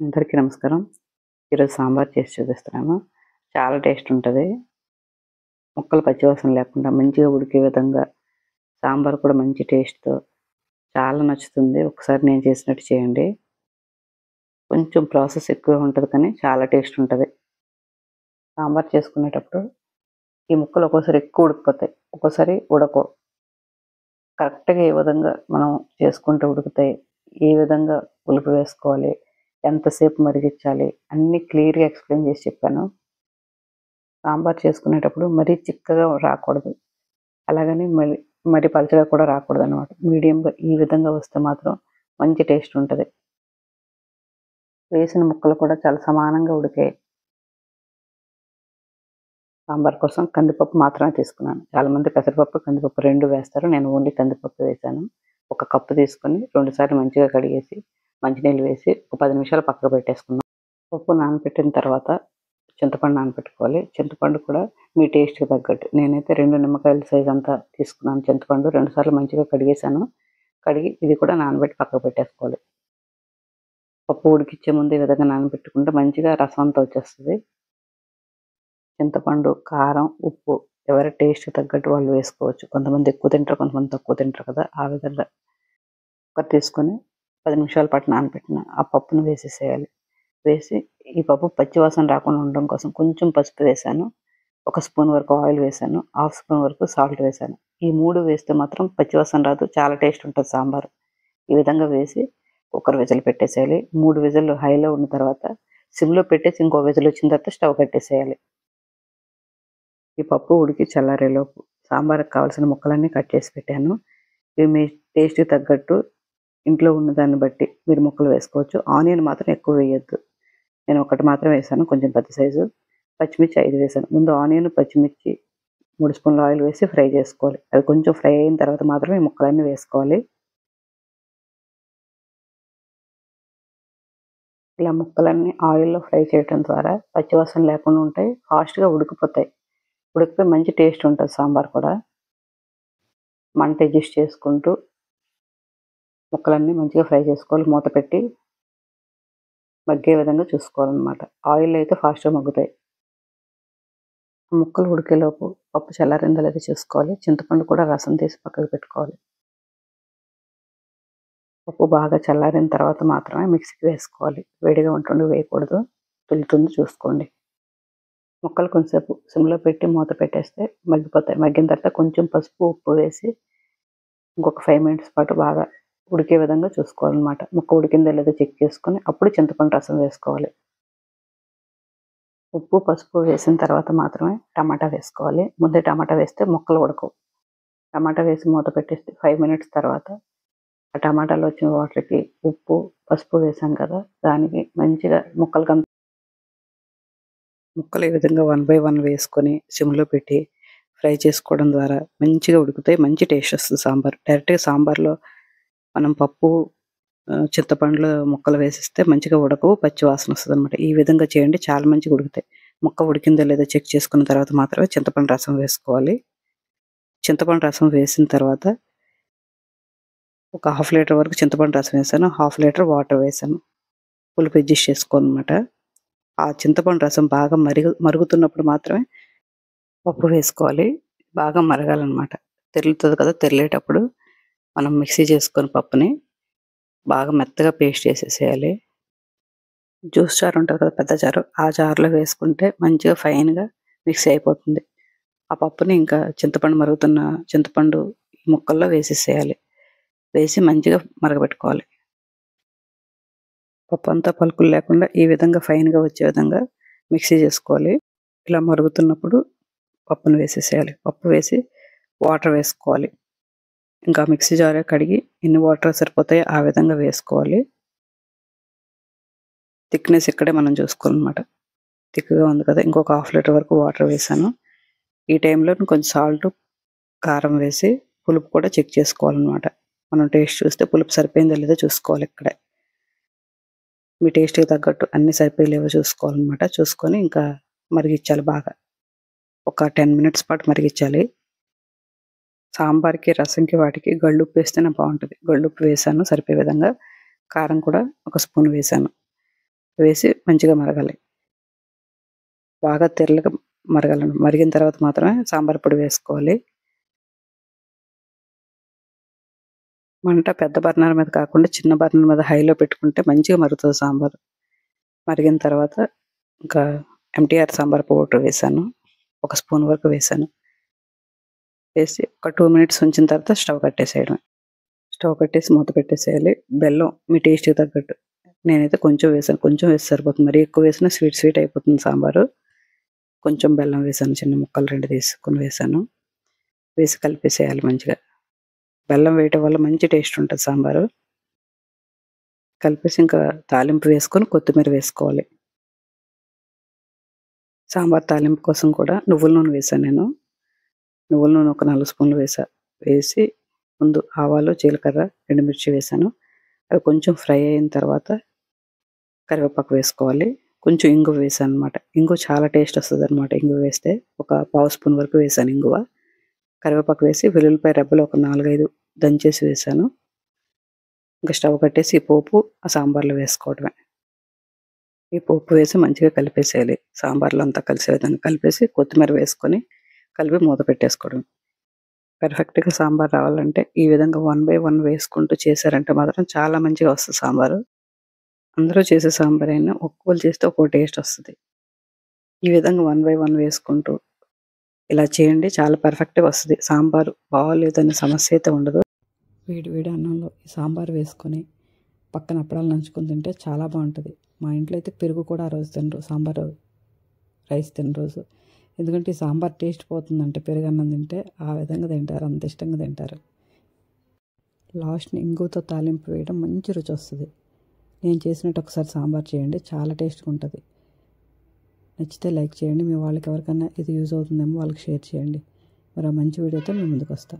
అందరికీ నమస్కారం. ఈరోజు సాంబార్ చేసి చూపిస్తున్నాను. చాలా టేస్ట్ ఉంటది. ముక్కలు పచ్చివాసన లేకుండా మంచిగా ఉడికే విధంగా సాంబార్ కూడా మంచి టేస్ట్‌తో చాలా నచ్చుతుంది. ఒకసారి నేను చేసినట్టు చేయండి. కొంచెం ప్రాసెస్ ఎక్కువే ఉంటది కానీ చాలా టేస్ట్ ఉంటది. సాంబార్ చేసుకునేటప్పుడు ఈ ముక్కలు ఒక్కోసారి ఎక్కువ ఉడికిపోతాయి. ఒక్కోసారి ఉడకవు. కరెక్ట్‌గా ఏ విధంగా మనం చేసుకుంటే ఉడుకుతాయి, ఏ విధంగా పులుపు వేసుకోవాలి, ఎంతసేపు మరిగించాలి అన్నీ క్లియర్‌గా ఎక్స్‌ప్లెయిన్ చేసి చెప్పాను. సాంబార్ చేసుకునేటప్పుడు మరీ చిక్కగా రాకూడదు. అలాగని మరి పలచగా కూడా రాకూడదనమాట. మీడియంగా ఈ విధంగా వస్తే మాత్రం మంచి టేస్ట్ ఉంటది. వేసిన ముక్కలు కూడా చాలా సమానంగా ఉడికాయి. సాంబార్ కోసం కందిపప్పు మాత్రమే తీసుకున్నాను. చాలామంది పెసరపప్పు, కందిపప్పు 2 వేస్తారు. నేను ఓన్లీ కందిపప్పు వేశాను. ఒక కప్పు తీసుకొని 2 సార్లు మంచిగా కడిగేసి, మంచినీళ్ళు వేసి ఒక 10 నిమిషాలు పక్కకు పెట్టేసుకున్నాం. పప్పు నానబెట్టిన తర్వాత చింతపండు నానబెట్టుకోవాలి. చింతపండు కూడా మీ టేస్ట్‌కి తగ్గట్టు. నేనైతే 2 నిమ్మకాయల సైజ్ అంతా తీసుకున్నాను చింతపండు. 2 సార్లు మంచిగా కడిగేశాను. కడిగి ఇది కూడా నానబెట్టి పక్కకు పెట్టేసుకోవాలి. పప్పు ఉడికిచ్చే ముందు ఈ విధంగా నానబెట్టుకుంటే మంచిగా రసం అంతా వచ్చేస్తది. చింతపండు, కారం, ఉప్పు ఎవరి టేస్ట్‌కి తగ్గట్టు వాళ్ళు వేసుకోవచ్చు. కొంతమంది ఎక్కువ తింటారు, కొంతమంది తక్కువ తింటారు కదా! ఆ విధంగా కుక్కర్ తీసుకొని 10 నిమిషాల పాటు నానబెట్టిన ఆ పప్పును వేసేసేయాలి. వేసి ఈ పప్పు పచ్చి వాసన రాకుండా ఉండడం కోసం కొంచెం పసుపు వేశాను. ఒక స్పూన్ వరకు ఆయిల్ వేశాను. హాఫ్ స్పూన్ వరకు సాల్ట్ వేశాను. ఈ 3 వేస్తే మాత్రం పచ్చి వాసన రాదు. చాలా టేస్ట్ ఉంటది సాంబారు. ఈ విధంగా వేసి కుక్కర్ విజిల్ పెట్టేసేయాలి. 3 విజిల్లు హైలో ఉన్న తర్వాత సిమ్‌లో పెట్టేసి ఇంకో విజిల్ వచ్చిన తర్వాత స్టవ్ కట్టేసేయాలి. ఈ పప్పు ఉడికి చల్లారేలోపు సాంబార్‌కి కావాల్సిన ముక్కలన్నీ కట్ చేసి పెట్టాను. ఇవి మీ టేస్ట్‌కి తగ్గట్టు ఇంట్లో ఉన్న దాన్ని బట్టి మీరు ముక్కలు వేసుకోవచ్చు. ఆనియన్ మాత్రం ఎక్కువ వేయొద్దు. నేను ఒకటి మాత్రమే వేశాను. కొంచెం పెద్ద సైజు. పచ్చిమిర్చి 5 వేశాను. ముందు ఆనియన్, పచ్చిమిర్చి 3 స్పూన్ల ఆయిల్ వేసి ఫ్రై చేసుకోవాలి. అది కొంచెం ఫ్రై అయిన తర్వాత మాత్రమే ఈ ముక్కలన్నీ వేసుకోవాలి. ఇలా ముక్కలన్నీ ఆయిల్‌లో ఫ్రై చేయటం ద్వారా పచ్చివాసన లేకుండా ఉంటాయి. ఫాస్ట్‌గా ఉడికిపోతాయి. ఉడికిపోయి మంచి టేస్ట్ ఉంటది సాంబార్ కూడా. మంట అడ్జస్ట్ చేసుకుంటూ ముక్కలన్నీ మంచిగా ఫ్రై చేసుకోవాలి. మూత పెట్టి మగ్గే విధంగా చూసుకోవాలనమాట. ఆయిల్‌లో అయితే ఫాస్ట్‌గా మగ్గుతాయి. ముక్కలు ఉడికేలోపు పప్పు చల్లారిందో లేదో చూసుకోవాలి. చింతపండు కూడా రసం తీసి పక్కకు పెట్టుకోవాలి. పప్పు బాగా చల్లారిన తర్వాత మాత్రమే మిక్సీకి వేసుకోవాలి. వేడిగా ఉంటుండగా వేయకూడదు. తుల్లుతుంది చూసుకోండి. ముక్కలు కొంచెంసేపు సిమ్‌లో పెట్టి మూత పెట్టేస్తే మగ్గిపోతాయి. మగ్గిన తర్వాత కొంచెం పసుపు, ఉప్పు వేసి ఇంకొక 5 మినిట్స్ పాటు బాగా ఉడికే విధంగా చూసుకోవాలనమాట. ముక్క ఉడికిందో లేదో చెక్ చేసుకొని అప్పుడు చింతపండు రసం వేసుకోవాలి. ఉప్పు, పసుపు వేసిన తర్వాత మాత్రమే టమాటా వేసుకోవాలి. ముందే టమాటా వేస్తే ముక్కలు ఉడకవు. టమాటా వేసి మూత పెట్టేస్తే 5 మినిట్స్ తర్వాత ఆ టమాటాలో వచ్చిన వాటర్‌కి ఉప్పు, పసుపు వేసాం కదా! దానికి మంచిగా ముక్కలు ఈ విధంగా వన్ బై వన్ వేసుకొని సిమ్‌లో పెట్టి ఫ్రై చేసుకోవడం ద్వారా మంచిగా ఉడుకుతాయి. మంచి టేస్ట్ వస్తది సాంబార్. డైరెక్ట్‌గా సాంబార్‌లో మనం పప్పు, చింతపండులో ముక్కలు వేసేస్తే మంచిగా ఉడకవు. పచ్చి వాసన వస్తదనమాట. ఈ విధంగా చేయండి చాలా మంచిగా ఉడుకుతాయి. ముక్క ఉడికిందో లేదో చెక్ చేసుకున్న తర్వాత మాత్రమే చింతపండు రసం వేసుకోవాలి. చింతపండు రసం వేసిన తర్వాత ఒక హాఫ్ లీటర్ వరకు చింతపండు రసం వేశాను. హాఫ్ లీటర్ వాటర్ వేశాను. పులుపు అడ్జస్ట్ చేసుకోనమాట. ఆ చింతపండు రసం బాగా మరుగుతున్నప్పుడు మాత్రమే పప్పు వేసుకోవాలి. బాగా మరగాలనమాట. తెరులుతది కదా! తెరిలేటప్పుడు మనం మిక్సీ చేసుకొని పప్పుని బాగా మెత్తగా పేస్ట్ చేసేసేయాలి. జ్యూస్ జార్ ఉంటది కదా! పెద్ద జారు. ఆ జార్‌లో వేసుకుంటే మంచిగా ఫైన్‌గా మిక్సీ అయిపోతుంది. ఆ పప్పుని ఇంకా మరుగుతున్న చింతపండు ముక్కల్లో వేసేసేయాలి. వేసి మంచిగా మరగబెట్టుకోవాలి. పప్పంతా పలుకులు లేకుండా ఈ విధంగా ఫైన్‌గా వచ్చే విధంగా మిక్సీ చేసుకోవాలి. ఇలా మరుగుతున్నప్పుడు పప్పును వేసేసేయాలి. పప్పు వేసి వాటర్ వేసుకోవాలి. ఇంకా మిక్సీ జారే కడిగి ఎన్ని వాటర్ సరిపోతాయో ఆ విధంగా వేసుకోవాలి. థిక్‌నెస్ ఇక్కడే మనం చూసుకోవాలనమాట. థిక్‌గా ఉంది కదా! ఇంకొక హాఫ్ లీటర్ వరకు వాటర్ వేశాను. ఈ టైంలో కొంచెం సాల్టు, కారం వేసి పులుపు కూడా చెక్ చేసుకోవాలనమాట. మనం టేస్ట్ చూస్తే పులుపు సరిపోయిందో లేదో చూసుకోవాలి ఇక్కడే. మీ టేస్ట్‌కి తగ్గట్టు అన్నీ సరిపోయాయో లేవో చూసుకోవాలనమాట. చూసుకొని ఇంకా మరిగిచ్చాలి బాగా. ఒక 10 మినిట్స్ పాటు మరిగిచ్చాలి. సాంబార్‌కి, రసంకి వాటికి గళ్ళుప్పు వేస్తేనే బావుంటది. గళ్ళుప్పు వేశాను సరిపోయే విధంగా. కారం కూడా ఒక స్పూన్ వేశాను. వేసి మంచిగా మరగాలి. బాగా తెరలుగా మరగాలండి. మరిగిన తర్వాత మాత్రమే సాంబార్ పొడి వేసుకోవాలి. మంట పెద్ద బర్నర్ మీద కాకుండా చిన్న బర్నర్ మీద హైలో పెట్టుకుంటే మంచిగా మరుగుతుంది సాంబారు. మరిగిన తర్వాత ఇంకా ఎంటీఆర్ సాంబార్ పౌడర్ వేసాను. 1 స్పూన్ వరకు వేసాను. వేసి ఒక 2 మినిట్స్ ఉంచిన తర్వాత స్టవ్ కట్టేసేయడమే. స్టవ్ కట్టేసి మూత పెట్టేసేయాలి. బెల్లం మీ టేస్ట్‌కి తగ్గట్టు. నేనైతే కొంచెం వేసాను. కొంచెం వేస్తే సరిపోతుంది. మరీ ఎక్కువ వేసినా స్వీట్ స్వీట్ అయిపోతుంది సాంబారు. కొంచెం బెల్లం వేసాను. చిన్న ముక్కలు 2 తీసుకొని వేసాను. వేసి కలిపేసేయాలి మంచిగా. బెల్లం వేయటం వల్ల మంచి టేస్ట్ ఉంటది సాంబారు. కలిపేసి ఇంకా తాలింపు వేసుకొని కొత్తిమీర వేసుకోవాలి. సాంబార్ తాలింపు కోసం కూడా నువ్వుల నూనె వేసాను నేను. నువ్వుల నూనె ఒక 4 స్పూన్లు వేసా. వేసి ముందు ఆవాలు, జీలకర్ర, ఎండుమిర్చి వేసాను. అవి కొంచెం ఫ్రై అయిన తర్వాత కరివేపాకు వేసుకోవాలి. కొంచెం ఇంగువ వేసాననమాట. ఇంగువ చాలా టేస్ట్ వస్తదనమాట ఇంగువ వేస్తే. ఒక పావు స్పూన్ వరకు వేసాను ఇంగువ. కరివేపాకు వేసి వెల్లుల్లిపాయ రెబ్బలు ఒక 4, 5 దంచేసి వేసాను. ఇంకా స్టవ్ కట్టేసి ఈ పోపు ఆ సాంబార్లో వేసుకోవడమే. ఈ పోపు వేసి మంచిగా కలిపేసేయాలి. సాంబార్లో అంతా కలిసే విధంగా కలిపేసి కొత్తిమీర వేసుకొని కలిపి మూత పెట్టేసుకోవడం. పర్ఫెక్ట్‌గా సాంబార్ రావాలంటే ఈ విధంగా 1 బై 1 వేసుకుంటూ చేశారంటే మాత్రం చాలా మంచిగా వస్తది సాంబారు. అందరూ చేసే సాంబారైనా ఒక్కోళ్ళు చేస్తే ఒక్కో టేస్ట్ వస్తది. ఈ విధంగా 1 బై 1 వేసుకుంటూ ఇలా చేయండి. చాలా పర్ఫెక్ట్‌గా వస్తది. సాంబారు బాగోలేదనే సమస్య అయితే ఉండదు. వేడి వేడి అన్నంలో ఈ సాంబార్ వేసుకొని పక్కన అప్పడాలు నంచుకొని తింటే చాలా బాగుంటది. మా ఇంట్లో అయితే పెరుగు కూడా ఆ రోజు తినరు. సాంబారు రైస్ తినరు రోజు. ఎందుకంటే ఈ సాంబార్ టేస్ట్ పోతుందంటే పెరుగన్నం తింటే ఆ విధంగా తింటారు. అంత ఇష్టంగా తింటారు. లాస్ట్‌ని ఇంగువతో తాలింపు వేయడం మంచి రుచి వస్తది. నేను చేసినట్టు ఒకసారి సాంబార్ చేయండి. చాలా టేస్ట్‌గా ఉంటది. నచ్చితే లైక్ చేయండి. మీ వాళ్ళకి ఎవరికైనా ఇది యూజ్ అవుతుందేమో వాళ్ళకి షేర్ చేయండి. మరో మంచి వీడియోతో మీ ముందుకు వస్తా.